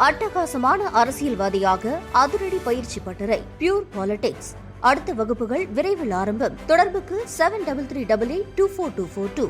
அட்டகாசமான அரசியல்வாதியாக அதிரடி பயிற்சி பட்டறை பியூர் பாலிடிக்ஸ். அடுத்த வகுப்புகள் விரைவில் ஆரம்பம். தொடர்புக்கு 7338242242.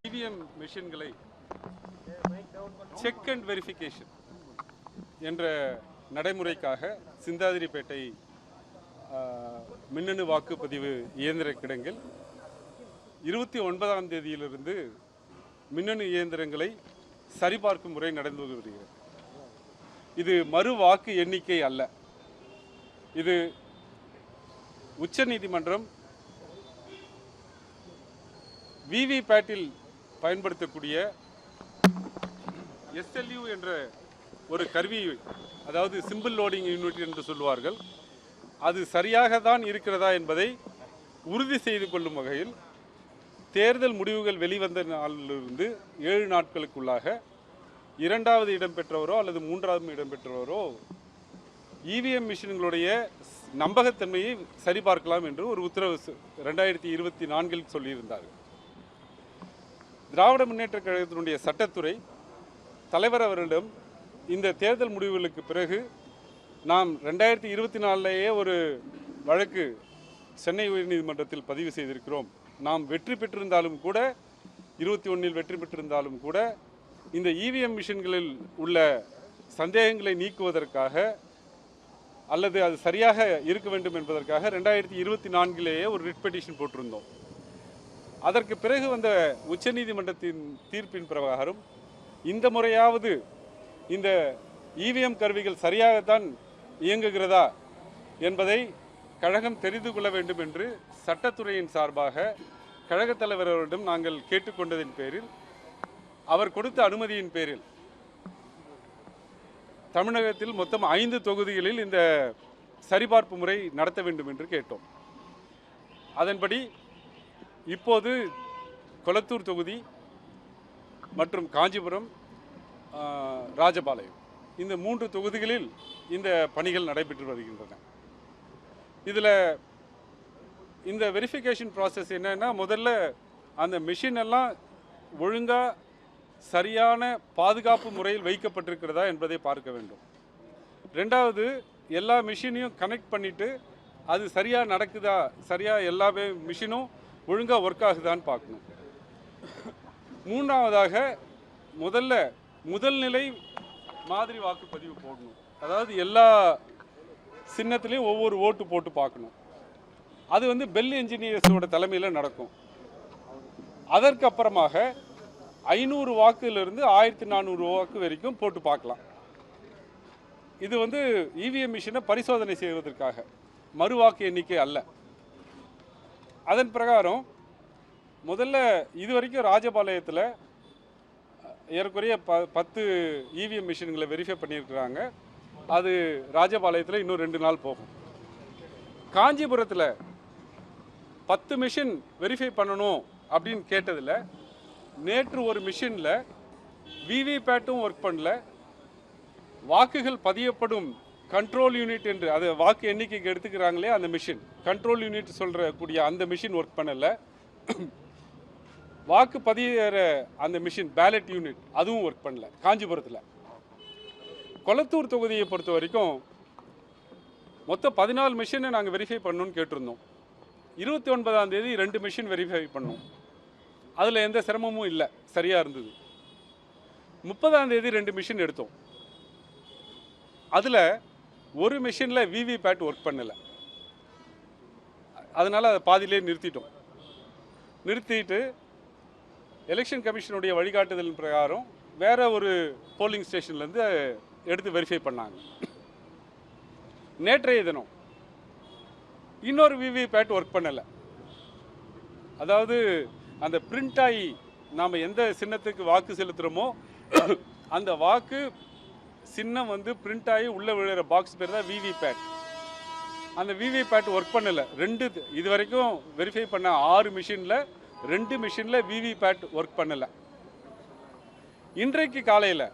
இவிஎம் மெஷின்களை செக் அண்ட் வெரிஃபிகேஷன் என்ற நடைமுறைக்காக சிந்தாதிரிப்பேட்டை மின்னணு வாக்குப்பதிவு இயந்திர கிடங்கில் 29ஆம் தேதியிலிருந்து மின்னணு இயந்திரங்களை சரிபார்க்கும் முறை நடந்து வருகிறது. இது மறு வாக்கு எண்ணிக்கை அல்ல. இது உச்சநீதிமன்றம் விவிபேட்டில் பயன்படுத்தக்கூடிய SLU என்ற ஒரு கருவி, அதாவது சிம்பிள் லோடிங் யூனிட் என்று சொல்வார்கள், அது சரியாக தான் இருக்கிறதா என்பதை உறுதி செய்து கொள்ளும் வகையில் தேர்தல் முடிவுகள் வெளிவந்த நாளிலிருந்து 7 நாட்களுக்குள்ளாக 2வது இடம் பெற்றவரோ அல்லது 3வது இடம் பெற்றவரோ இவிஎம் மிஷின்களுடைய நம்பகத்தன்மையை சரிபார்க்கலாம் என்று ஒரு உத்தரவு 2024 சொல்லியிருந்தார்கள். திராவிட முன்னேற்ற கழகத்தினுடைய சட்டத்துறை தலைவர் அவரிடம் இந்த தேர்தல் முடிவுகளுக்கு பிறகு நாம் 2024 ஒரு வழக்கு சென்னை உயர்நீதிமன்றத்தில் பதிவு செய்திருக்கிறோம். நாம் வெற்றி பெற்றிருந்தாலும் கூட 21 வெற்றி பெற்றிருந்தாலும் கூட இந்த இவிஎம் மிஷின்களில் உள்ள சந்தேகங்களை நீக்குவதற்காக அல்லது அது சரியாக இருக்க வேண்டும் என்பதற்காக 2024 ஒரு ரிட் பெட்டிஷன் போட்டிருந்தோம். அதற்கு பிறகு வந்த உச்சநீதிமன்றத்தின் தீர்ப்பின் பிரகாரம் இந்த முறையாவது இந்த இவிஎம் கருவிகள் சரியாகத்தான் இயங்குகிறதா என்பதை கழகம் தெரிந்து கொள்ள வேண்டும் என்று சட்டத்துறையின் சார்பாக கழகத் தலைவர் அவரிடம் நாங்கள் கேட்டுக்கொண்டதின் பேரில், அவர் கொடுத்த அனுமதியின் பேரில் தமிழகத்தில் மொத்தம் 5 தொகுதிகளில் இந்த சரிபார்ப்பு முறை நடத்த வேண்டும் என்று கேட்டோம். அதன்படி இப்போது கொளத்தூர் தொகுதி மற்றும் காஞ்சிபுரம், ராஜபாளையம் இந்த 3 தொகுதிகளில் இந்த பணிகள் நடைபெற்று வருகின்றன. இதில் இந்த வெரிஃபிகேஷன் ப்ராசஸ் என்னன்னா, முதல்ல அந்த மிஷின் எல்லாம் ஒழுங்காக சரியான பாதுகாப்பு முறையில் வைக்கப்பட்டிருக்கிறதா என்பதை பார்க்க வேண்டும். 2வது, எல்லா மிஷினையும் கனெக்ட் பண்ணிவிட்டு அது சரியாக நடக்குதா, சரியாக எல்லா மிஷினும் ஒழுங்காக ஒர்க் ஆகுதான்னு பார்க்கணும். 3வதாக முதல் நிலை மாதிரி வாக்குப்பதிவு போடணும். அதாவது எல்லா சின்னத்திலையும் ஒவ்வொரு ஓட்டு போட்டு பார்க்கணும். அது பெல் என்ஜினியர்ஸோட தலைமையில் நடக்கும். அதற்கு அப்புறமாக 500 வாக்குலேருந்து 1400 வாக்கு வரைக்கும் போட்டு பார்க்கலாம். இது இவிஎம் மிஷினை பரிசோதனை செய்வதற்காக, மறுவாக்கு எண்ணிக்கை அல்ல. அதன் பிரகாரம் முதல்ல இதுவரைக்கும் ராஜபாளையத்தில் ஏறக்குறைய 10 இவிஎம் மிஷின்களை வெரிஃபை பண்ணியிருக்கிறாங்க. அது ராஜபாளையத்தில் இன்னும் 2 நாள் போகும். காஞ்சிபுரத்தில் 10 மிஷின் வெரிஃபை பண்ணணும் அப்படின்னு கேட்டதில் நேற்று ஒரு மிஷினில் விவிபேட்டும் ஒர்க் பண்ணல, வாக்குகள் பதியப்படும் கண்ட்ரோல் யூனிட் என்று அது வாக்கு எண்ணிக்கைக்கு எடுத்துக்கிறாங்களே அந்த மிஷின், கண்ட்ரோல் யூனிட் சொல்கிறக்கூடிய அந்த மிஷின் ஒர்க் பண்ணலை. வாக்கு பதிகிற அந்த மிஷின் பேலட் யூனிட் அதுவும் ஒர்க் பண்ணல காஞ்சிபுரத்தில். கொளத்தூர் தொகுதியை பொறுத்த வரைக்கும் மொத்தம் 14 மிஷினை நாங்கள் வெரிஃபை பண்ணணும்னு கேட்டிருந்தோம். 29ஆம் தேதி 2 மிஷின் வெரிஃபை பண்ணோம். அதில் எந்த சிரமமும் இல்லை, சரியாக இருந்தது. 30ஆம் தேதி 2 மிஷின் எடுத்தோம். அதில் ஒரு மிஷினில் விவிபேட் ஒர்க் பண்ணலை. அதனால் அதை பாதியிலே நிறுத்திட்டு எலெக்ஷன் கமிஷனுடைய வழிகாட்டுதலின் பிரகாரம் வேறு ஒரு போலிங் ஸ்டேஷன்லேருந்து எடுத்து வெரிஃபை பண்ணாங்க. நேற்றைய தினம் இன்னொரு விவிபேட் ஒர்க் பண்ணலை. அதாவது அந்த பிரிண்ட் ஆகி நாம் எந்த சின்னத்துக்கு வாக்கு செலுத்துகிறோமோ அந்த வாக்கு சின்னம் பிரிண்ட் ஆகி உள்ளே விழுகிற பாக்ஸ் பேர் தான் விவிபேட். அந்த விவிபேட் ஒர்க் பண்ணலை. இது வரைக்கும் வெரிஃபை பண்ண 6 மிஷினில் 2 மிஷினில் விவிபேட் ஒர்க் பண்ணலை. இன்றைக்கு காலையில்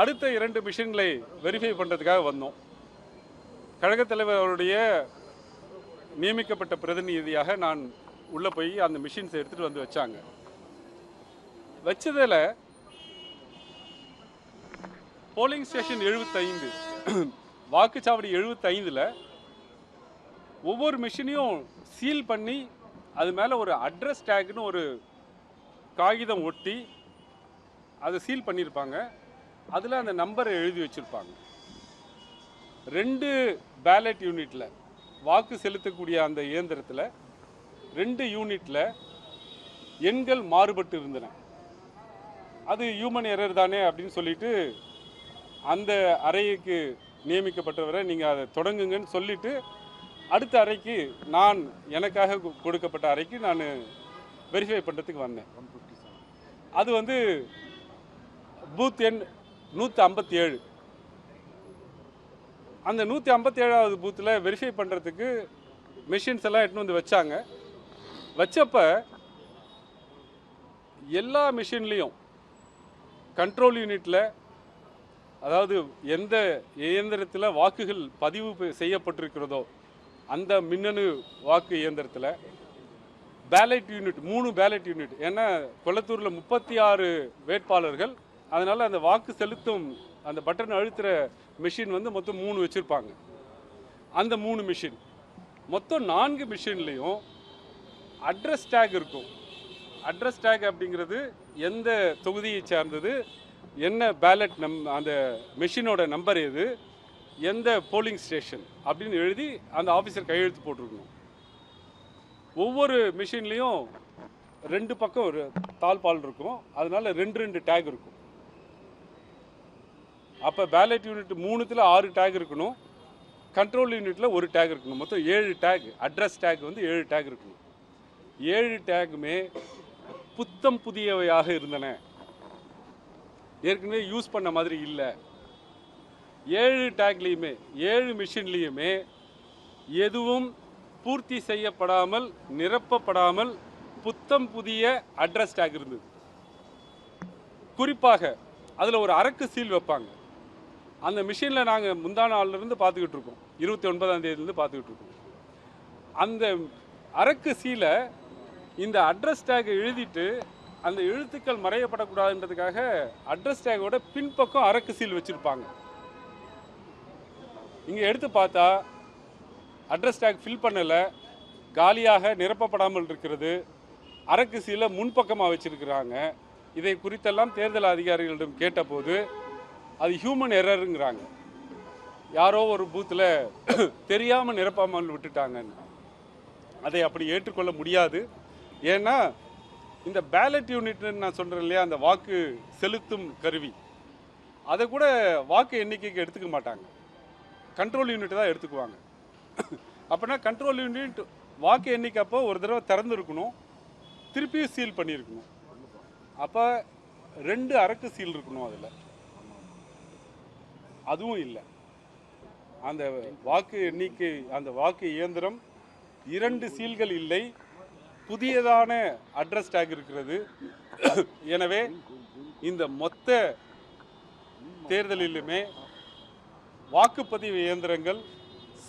அடுத்த 2 மிஷின்களை வெரிஃபை பண்ணுறதுக்காக வந்தோம். கழகத் தலைவர் அவருடைய நியமிக்கப்பட்ட பிரதிநிதியாக நான் உள்ளே போய் அந்த மிஷின்ஸை எடுத்துகிட்டு வந்து வச்சாங்க. வச்சதில் போலிங் ஸ்டேஷன் 75 வாக்குச்சாவடி 75ல் ஒவ்வொரு மிஷினையும் சீல் பண்ணி அது மேலே ஒரு அட்ரஸ் டேக்னு ஒரு காகிதம் ஒட்டி அதை சீல் பண்ணியிருப்பாங்க. அதில் அந்த நம்பரை எழுதி வச்சுருப்பாங்க. 2 பேலட் யூனிட்டில் வாக்கு செலுத்தக்கூடிய அந்த இயந்திரத்தில் 2 யூனிட்டில் எண்கள் மாறுபட்டு இருந்தன. அது ஹியூமன் எரர் தானே அப்படின்னு சொல்லிட்டு அந்த அறைக்கு நியமிக்கப்பட்டவரை நீங்கள் அதை தொடங்குங்கன்னு சொல்லிவிட்டு அடுத்த அறைக்கு எனக்காக கொடுக்கப்பட்ட அறைக்கு நான் வெரிஃபை பண்ணுறதுக்கு வந்தேன். அது வந்து பூத் எண் 157. அந்த 157வது பூத்தில் வெரிஃபை பண்ணுறதுக்கு மிஷின்ஸ் எல்லாம் எடுத்துன்னு வந்து வச்சாங்க. வச்சப்போ எல்லா மிஷின்லேயும் கண்ட்ரோல் யூனிட்டில், அதாவது எந்த இயந்திரத்தில் வாக்குகள் பதிவு செய்யப்பட்டிருக்கிறதோ அந்த மின்னணு வாக்கு இயந்திரத்தில் பேலட் யூனிட் 3 பேலட் யூனிட், ஏன்னா கொளத்தூரில் 36 வேட்பாளர்கள், அதனால் அந்த வாக்கு செலுத்தும் அந்த பட்டன் அழுத்துகிற மிஷின் வந்து மொத்தம் 3 வச்சுருப்பாங்க. அந்த 3 மிஷின் மொத்தம் 4 மிஷின்லேயும் அட்ரஸ் டேக் இருக்கும். அட்ரஸ் டேக் அப்படிங்கிறது எந்த தொகுதியை சார்ந்தது, என்ன பேலட் அந்த மிஷினோட நம்பர் எது, எந்த போலிங் ஸ்டேஷன் அப்படின்னு எழுதி அந்த ஆஃபீஸர் கையெழுத்து போட்டிருக்கணும். ஒவ்வொரு மிஷின்லேயும் 2 பக்கம் ஒரு தாழ்பால் இருக்கும். அதனால 2 டேக் இருக்கும். அப்போ பேலட் யூனிட் 3ல் 6 டேக் இருக்கணும். கண்ட்ரோல் யூனிட்டில் 1 டேக் இருக்கணும். மொத்தம் 7 டேக். அட்ரஸ் டேக் வந்து 7 டேக் இருக்கணும். 7 டேக்குமே புத்தம் புதியவையாக இருந்தன. ஏற்கனவே யூஸ் பண்ண மாதிரி இல்லை. 7 டேக்லேயுமே 7 மிஷின்லேயுமே எதுவும் பூர்த்தி செய்யப்படாமல் நிரப்பப்படாமல் புத்தம் புதிய அட்ரஸ் டேக் இருந்தது. குறிப்பாக அதில் ஒரு அரக்கு சீல் வைப்பாங்க. அந்த மிஷினில் நாங்கள் முந்தான நாள்லேருந்து பார்த்துக்கிட்டு இருக்கோம். 29ஆம் தேதியிலேருந்து பார்த்துக்கிட்டு இருக்கோம். அந்த அரக்கு சீலை இந்த அட்ரஸ் டேக்கை எழுதிட்டு அந்த எழுத்துக்கள் மறையப்படக்கூடாதுன்றதுக்காக அட்ரஸ் டேக்கோட பின்பக்கம் அரக்கு சீல் வச்சுருப்பாங்க. இங்கே எடுத்து பார்த்தா அட்ரஸ் டேக் ஃபில் பண்ணலை, காலியாக நிரப்பப்படாமல் இருக்கிறது. அரக்கு சீலை முன்பக்கமாக வச்சுருக்கிறாங்க. இதை குறித்தெல்லாம் தேர்தல் அதிகாரிகளிடம் கேட்டபோது அது ஹியூமன் எரருங்கிறாங்க. யாரோ ஒரு பூத்தில் தெரியாமல் நிரப்பாமல் விட்டுட்டாங்கன்னு. அதை அப்படி ஏற்றுக்கொள்ள முடியாது. ஏன்னா இந்த பேலட் யூனிட்னு நான் சொல்கிறேன் இல்லையா, அந்த வாக்கு செலுத்தும் கருவி, அதை கூட வாக்கு எண்ணிக்கைக்கு எடுத்துக்க மாட்டாங்க. கண்ட்ரோல் யூனிட் தான் எடுத்துக்குவாங்க. அப்படின்னா கண்ட்ரோல் யூனிட் வாக்கு எண்ணிக்கை அப்போ ஒரு தடவை திறந்துருக்கணும், திருப்பியும் சீல் பண்ணியிருக்கணும். அப்போ 2 அரக்கு சீல் இருக்கணும் அதில். அதுவும் இல்லை. அந்த வாக்கு எண்ணிக்கை, அந்த வாக்கு இயந்திரம் 2 சீல்கள் இல்லை, புதியதான அட்ரஸ் டேக் இருக்கிறது. எனவே இந்த மொத்த தேர்தலிலுமே வாக்குப்பதிவு இயந்திரங்கள்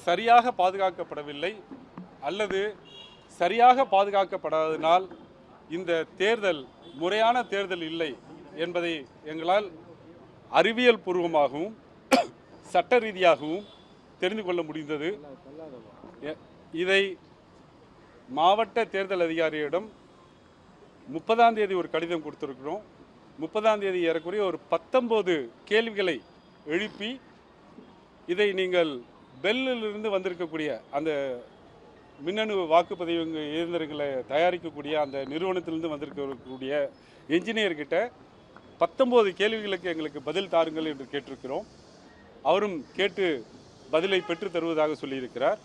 சரியாக பாதுகாக்கப்படவில்லை, அல்லது சரியாக பாதுகாக்கப்படாததினால் இந்த தேர்தல் முறையான தேர்தல் இல்லை என்பதை எங்களால் அறிவியல் பூர்வமாகவும் சட்ட ரீதியாகவும் தெரிந்து கொள்ள முடிந்தது. இதை மாவட்ட தேர்தல் அதிகாரியிடம் 30ஆம் தேதி ஒரு கடிதம் கொடுத்துருக்கிறோம். 30ஆம் தேதி ஏறக்குறைய ஒரு 19 கேள்விகளை எழுப்பி, இதை நீங்கள் பெல்லிலிருந்து வந்திருக்கக்கூடிய அந்த மின்னணு வாக்குப்பதிவு இயந்திரங்களை தயாரிக்கக்கூடிய அந்த நிறுவனத்திலிருந்து வந்திருக்கக்கூடிய என்ஜினியர்கிட்ட 19 கேள்விகளுக்கு எங்களுக்கு பதில் தாருங்கள் என்று கேட்டிருக்கிறோம். அவரும் கேட்டு பதிலை பெற்று தருவதாக சொல்லியிருக்கிறார்.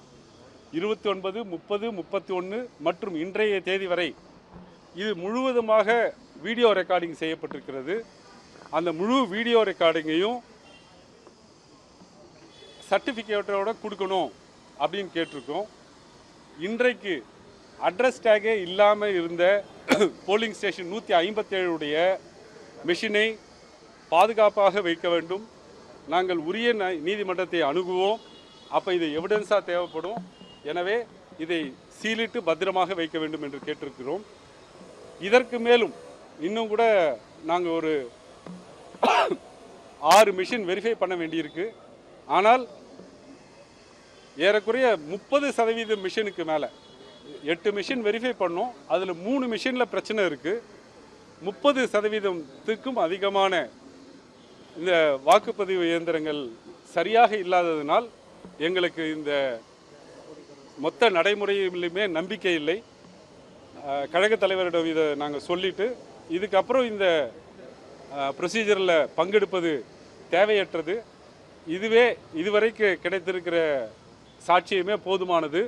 29, 30, 31 மற்றும் இன்றைய தேதி வரை இது முழுவதுமாக வீடியோ ரெக்கார்டிங் செய்யப்பட்டிருக்கிறது. அந்த முழு வீடியோ ரெக்கார்டிங்கையும் சர்டிஃபிகேட்டோட கொடுக்கணும் அப்படின்னு கேட்டிருக்கோம். இன்றைக்கு அட்ரஸ் டேகே இல்லாமல் இருந்த போலிங் ஸ்டேஷன் 157உடைய மிஷினை பாதுகாப்பாக வைக்க வேண்டும். நாங்கள் உரிய நீதிமன்றத்தை அணுகுவோம். அப்போ இது எவிடன்ஸாக தேவைப்படும். எனவே இதை சீலிட்டு பத்திரமாக வைக்க வேண்டும் என்று கேட்டிருக்கிறோம். இதற்கு மேலும் இன்னும் கூட நாங்கள் ஒரு 6 மிஷின் வெரிஃபை பண்ண வேண்டியிருக்கு. ஆனால் ஏறக்குறைய 30% மிஷினுக்கு மேலே 8 மிஷின் வெரிஃபை பண்ணோம். அதில் 3 மிஷினில் பிரச்சனை இருக்குது. 30%க்கும் அதிகமான இந்த வாக்குப்பதிவு இயந்திரங்கள் சரியாக இல்லாததினால் எங்களுக்கு இந்த மொத்த நடைமுறையிலுமே நம்பிக்கை இல்லை. கழக தலைவரிடம் இதை நாங்கள் சொல்லிவிட்டு இதுக்கப்புறம் இந்த ப்ரொசீஜரில் பங்கெடுப்பது தேவையற்றது. இதுவே இதுவரைக்கு கிடைத்திருக்கிற சாட்சியமே போதுமானது.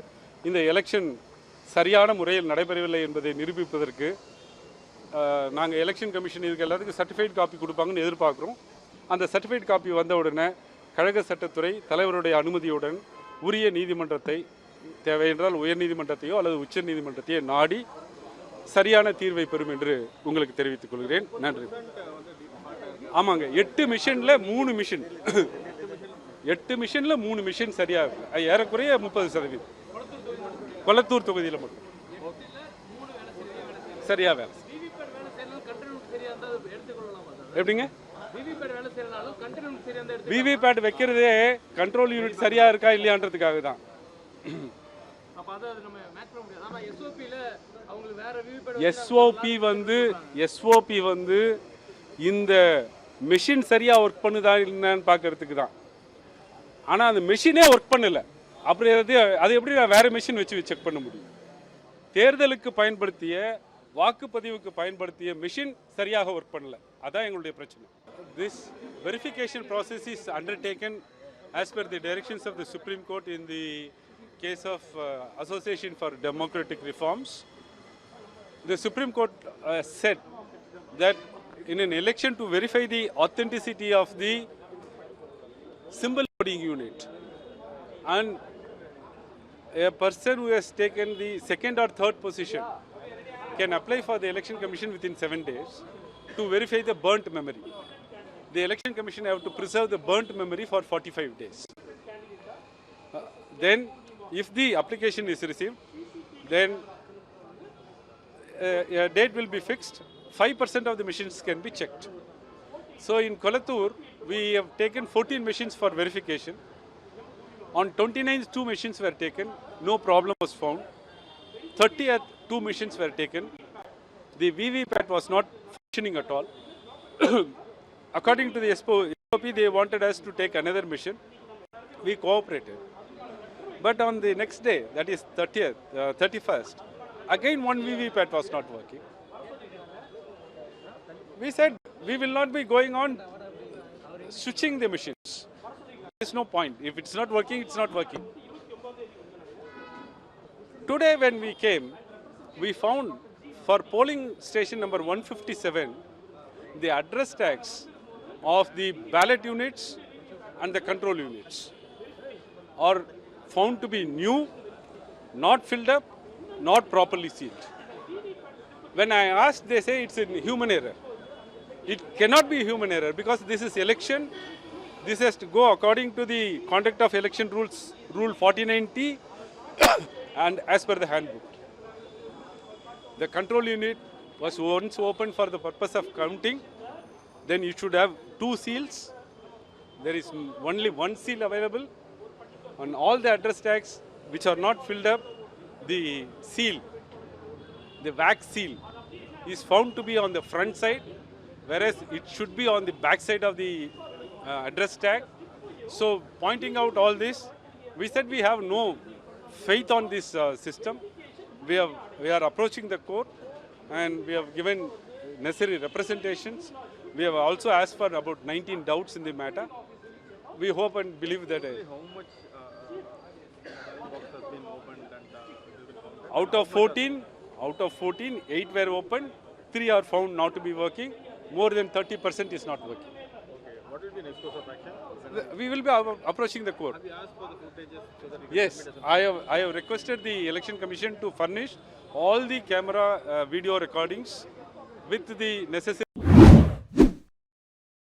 இந்த எலெக்ஷன் சரியான முறையில் நடைபெறவில்லை என்பதை நிரூபிப்பதற்கு நாங்கள் எலெக்ஷன் கமிஷன் இதுக்கு எல்லாத்துக்கும் சர்டிஃபைட் காப்பி கொடுப்பாங்கன்னு எதிர்பார்க்குறோம். அந்த சர்டிஃபைட் காப்பி வந்த உடனே கழக சட்டத்துறை தலைவருடைய அனுமதியுடன் உரிய நீதிமன்றத்தை, தேவையென்றால் உயர்நீதிமன்றத்தையோ அல்லது உச்ச நீதிமன்றத்தையோ நாடி சரியான தீர்வை பெறும் என்று உங்களுக்கு தெரிவித்துக் கொள்கிறேன். நன்றி. ஆமாங்க, 8 மிஷினில் 3 மிஷின் 8 மிஷினில் 3 மிஷின் சரியாக இருக்குது. ஏறக்குறைய 30%. கொளத்தூர் தொகுதியில் மட்டும் சரியா வேலை. எப்படிங்க? விவிபேட் வைக்கிறதே கண்ட்ரோல் யூனிட் சரியா இருக்கா இல்லையான்றதுக்காக தான். எஸ்ஓபி வந்து இந்த மெஷின் சரியா ஒர்க் பண்ணுதா இல்லைன்னு பார்க்கறதுக்கு தான். ஆனால் அந்த மெஷினே ஒர்க் பண்ணல. அப்படி அது எப்படி நான் வேற மெஷின் வச்சு செக் பண்ண முடியும்? தேர்தலுக்கு பயன்படுத்திய வாக்குப்பதிவுக்கு பயன்படுத்திய மெஷின் சரியாக ஒர்க் பண்ணல. அதான் எங்களுடைய பிரச்சனை. This verification process is undertaken as per the directions of the Supreme Court in the case of Association for Democratic Reforms. The Supreme Court said that in an election to verify the authenticity of the symbol voting unit, and a person who has taken the second or third position can apply for the Election Commission within 7 days to verify the burnt memory. The Election Commission have to preserve the burnt memory for 45 days. Then, if the application is received, then a date will be fixed. 5% of the machines can be checked. So, in Kolattur, we have taken 14 machines for verification. On 29th, 2 machines were taken. No problem was found. 30th, 2 machines were taken. The VVPAT was not functioning at all. According to the SOP, they wanted us to take another mission. We cooperated. But on the next day, that is 31st, again one VVPAT was not working. We said we will not be going on switching the machines. There is no point. If it's not working, it's not working. Today when we came, we found for polling station number 157, the address tags of the ballot units and the control units are found to be new, not filled up, not properly sealed. When I asked, they say it's a human error. It cannot be human error because this is election. This has to go according to the conduct of election rules, Rule 49T, and as per the handbook. The control unit was once opened for the purpose of counting. Then you should have 2 seals. There is only 1 seal available. On all the address tags which are not filled up, the seal, the wax seal, is found to be on the front side, whereas it should be on the back side of the address tag. So pointing out all this, we said we have no faith on this system. We are approaching the court and we have given necessary representations. We have also asked for about 19 doubts in the matter. We hope and believe that How much box has been opened and out of 14, 8 were opened, 3 are found not to be working. More than 30% is not working. okay, what will be next course of action? We will be approaching the court. Have you asked for the footages so that Yes, I have requested the Election Commission to furnish all the camera video recordings with the necessary